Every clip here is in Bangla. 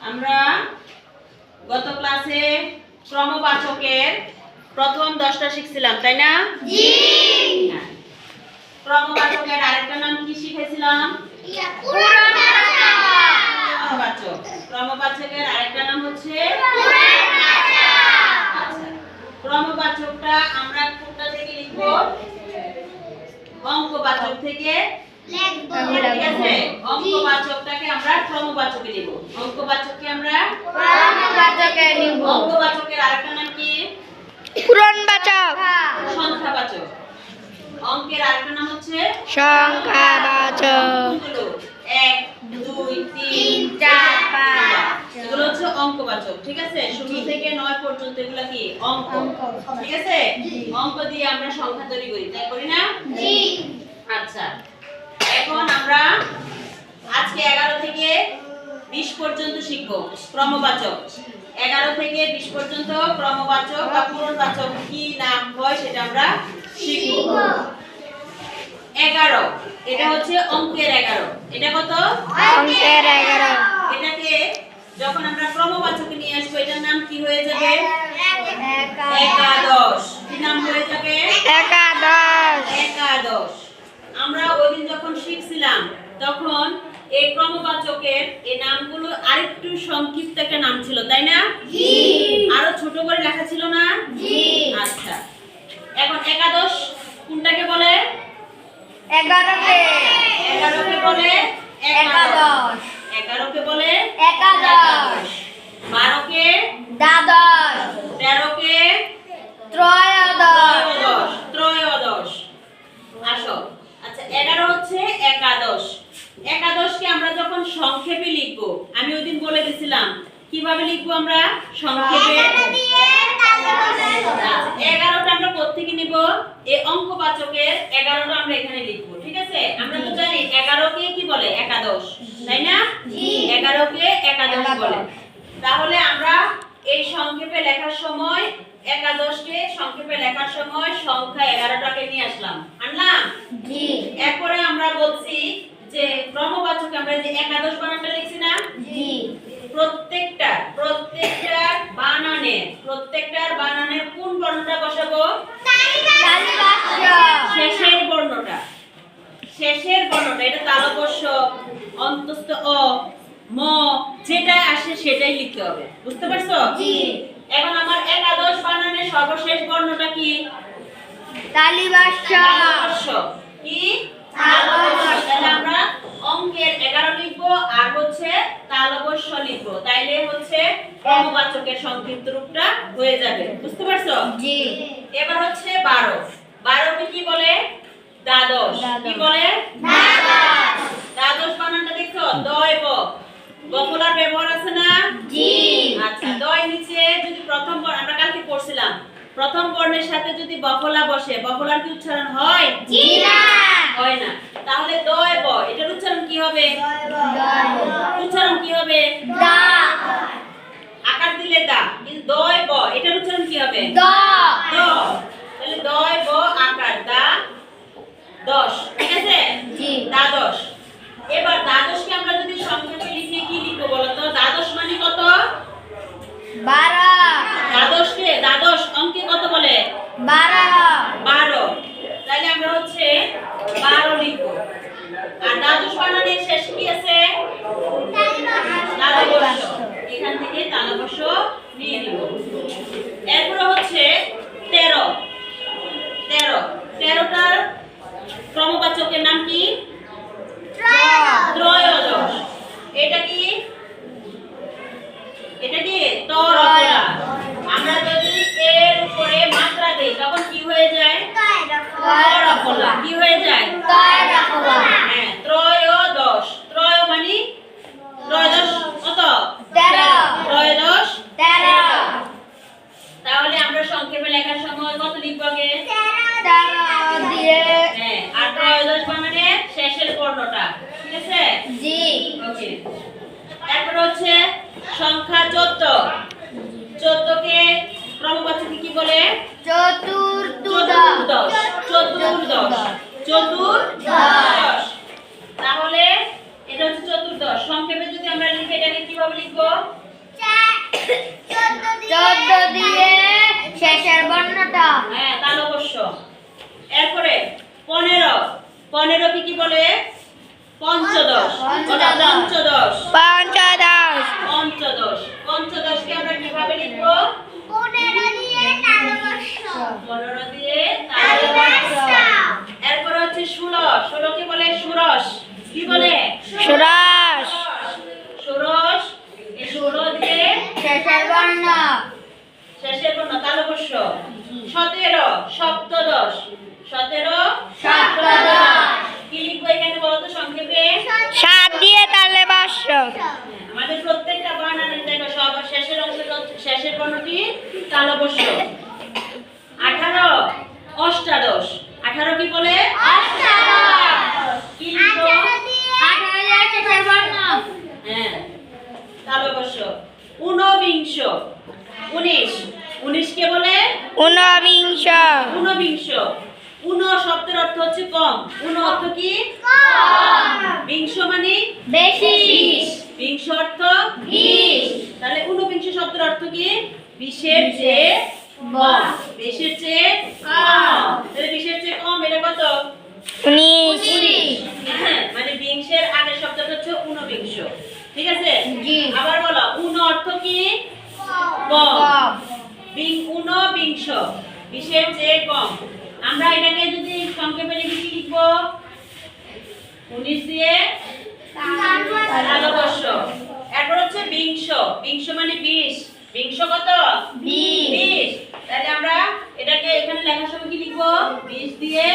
আমরা গত ক্লাসে ক্রমবাচকের প্রথম 10টা শিখছিলাম, তাই না? জি। ক্রমবাচকের আরেকটা নাম কি শিখেছিলাম? পুরনবাচক। ক্রমবাচকের আরেকটা নাম হচ্ছে আচ্ছা, ক্রমবাচকটা আমরা কোনটা থেকে লিখব? অঙ্কবাচক থেকে লিখব। ঠিক আছে, অঙ্কবাচকটাকে আমরা ক্রমবাচকে লিখব, অঙ্কবাচককে আমরা ক্রমবাচকে নিব। অঙ্কবাচকের আরেকটা নাম কি? পুরনবাচক। সংখ্যাবাচক। অঙ্কের আরেকটা নাম হচ্ছে সংখ্যাবাচক। 1 2 3 4 5 এগুলো হচ্ছে অঙ্কবাচক। ঠিক আছে, শুরু থেকে 9 পর্যন্ত এগুলো কি অঙ্ক। ঠিক আছে, অঙ্ক দিয়ে আমরা সংখ্যা তৈরি করি, তাই করি না? জি। আচ্ছা, এখন আমরা আজকে 11 থেকে 20 পর্যন্ত শিখব ক্রমবাচক। 11 থেকে 20 পর্যন্ত ক্রমবাচক বা পুরনবাচক কি নাম হয় সেটা আমরা শিখব। 11 এটা হচ্ছে অঙ্কের 11। এটা কত? অঙ্কের 11। এটাকে যখন আমরা ক্রমবাচকে নিয়ে আসবো এটার নাম কি হয়ে যাবে? একাদশ। কি নাম হয়ে যাবে? একাদশ। একাদশ। আমরা ওইদিন যখন শিখছিলাম তখন এই ক্রমবাচকের এই নামগুলো আরেকটু সংক্ষিপ্ত একটা নাম ছিল, তাই না? জি। আরো ছোট করে লেখা ছিল না? জি। আচ্ছা, এখন একাদশ কোনটাকে বলে? 11কে। 11কে বলে একাদশ। 11কে বলে একাদশ। 12কে দ্বাদশ। 13কে ত্রয়োদশ। ত্রয়োদশ। আসো, আচ্ছা 11 হচ্ছে একাদশ। একাদশকে আমরা যখন সংক্ষেপে লিখব, আমি ওইদিন বলে দিয়েছিলাম কিভাবে লিখব আমরা সংক্ষেপে। 11টা আমরা কোত্থেকে নিব? এই অঙ্কবাচকের 11টা আমরা এখানে লিখব। ঠিক আছে, আমরা তো জানি 11কে কি বলে? একাদশ, তাই না? জি। 11কে একাদশ বলে। তাহলে আমরা এই সংক্ষেপে লেখার সময় একাদশকে সংক্ষেপে লেখার সময় সংখ্যা 11টাকে নিয়ে আসলাম, আনলাম। জি। এরপরে আমরা বলছি যে ক্রমবাচকে আমরা যে একাদশ বানানটা লিখছি না, জি। প্রত্যেকটার বানানের কোন বর্ণটা বসাবো? তালিবাস্য। শেষের বর্ণটা। এটা তালব্য, অন্তস্থ অ, ম, যেটা আসে সেটাই লিখতে হবে। বুঝতে পারছো? জি। এখন আমার একাদশ বানানের সর্বশেষ বর্ণটা কি? তালিবাস্য। তালব্য। কি? তালব্য। তাহলে আমরা অঙ্কের 11 লিখবো আর হচ্ছে তালব্য লিখবো, তাইলে হচ্ছে ক্রমবাচকের সংক্ষিপ্ত রূপটা হয়ে যাবে। বুঝতে পারছো? জি। এবার হচ্ছে 12। 12কে কি বলে? দ্বাদশ। কি বলে? দ্বাদশ। দ্বাদশ বানানটা দেখছো? দয় ব। বফলার ব্যবহার আছে না? জি। আচ্ছা, দয় নিচে যদি প্রথম বর্ণ, আমরা কালকে পড়ছিলাম, প্রথম বর্ণের সাথে যদি বফলা বসে, বফলার কি উচ্চারণ হয়? জি না। হয় না। তাহলে দয় ব, এটার উচ্চারণ কি হবে? উচ্চারণ কি হবে? দা। আকার দিলে দা, কিন্তু দয় ব, এটার উচ্চারণ কি হবে? দ। দ। তাহলে দয় ব আকার দা দশ। ঠিক আছে? জি। দ্বাদশ। এবার দ্বাদশকে আমরা যদি সংক্ষেপে লিখে কি লিখবো বলো তো? দ্বাদশ মানে কত? 12। দ্বাদশ অঙ্কে কত বলে? 12। তাহলে আমরা হচ্ছে 12 লিখবো। আর দ্বাদশ বানানের শেষে কি আছে? তালব্য। এখান থেকে তালব্য নিয়ে নিব। এরপর হচ্ছে 13। 13টার ক্রমবাচকের নাম কি? ত্রয়োদশ। এটা কি? তরফলা। আমরা যদি এর উপরে মাত্রা দেই তখন কি হয়ে যায়? তরফলা। কি হয়ে যায়? হ্যাঁ, ত্রয়োদশ। ত্রয় মানে ত্রয়োদশ কত? 13। ত্রয়োদশ 13। তাহলে আমরা সংক্ষেপে লেখার সময় কত লিখব আগে? 13 দিয়ে। হ্যাঁ, আর ত্রয়োদশ বানানের শেষের বর্ণটা। ঠিক আছে? জি। ওকে। এরপর হচ্ছে সংখ্যা 14। 14কে ক্রমবাচকে কি বলে? চতুর্দশ। চতুর্দশ। তাহলে এটা হচ্ছে চতুর্দশ। সংক্ষেপে যদি আমরা লিখি এটাকে কিভাবে লিখবো? 14 দিয়ে শেষের বর্ণটা। হ্যাঁ, তালবস্য। এরপরে 15 15 কি কি বলে? পঞ্চদশ। পঞ্চদশ। পঞ্চদশ কে আমরা কিভাবে লিখবো? 15 দিয়ে তালবস্য। এরপর হচ্ছে 16 16 কে বলে ষোড়শ। কি বলে? ষোড়শ। ষোড়শ। এই 16 দিয়ে শেষের বর্ণ। শেষের বর্ণ তালবস্য। 17 সপ্তদশ। 17 সপ্তদশ। কি লিখবো এখানে বলো তো সংক্ষেপে? 7 দিয়ে তালবস্য। আমাদের প্রত্যেকটা বানানের দেখো সব শেষের অংশের শেষের বর্ণটি তালবস্য। 18 অষ্টাদশ। 18 কি বলে? কি লিখবো? 18 দিয়ে শেষের বর্ণ। হ্যাঁ, তালবস্য। 19 19 19 কে বলে? ঊনবিংশ। ঊনবিংশ। ঊন শব্দের অর্থ হচ্ছে কম। ঊন অর্থ কি? বিংশ মানে বেশি। বিংশ অর্থ 20। তাহলে ঊনবিংশ শব্দের অর্থ কি? 20-এর চেয়ে কম। 20-এর চেয়ে কম। তাহলে 20-এর চেয়ে কম এটা কত? 19। হ্যাঁ, মানে বিংশের আগের শব্দটা হচ্ছে ঊনবিংশ। ঠিক আছে? জি। আবার বলো, ঊন অর্থ কি? কম। কম। ঊনবিংশ 20-এর চেয়ে কম। আমরা এটাকে যদি সংক্ষেপে লিখি কি লিখবো? 19 দিয়ে তালবস্য। এরপর হচ্ছে বিংশ। বিংশ মানে 20। বিংশ কত? 20। তাহলে আমরা এটাকে এখানে লেখার সময় কি লিখবো? 20 দিয়ে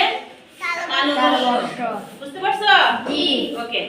তালবস্য। বুঝতে পারছো? জি। ওকে।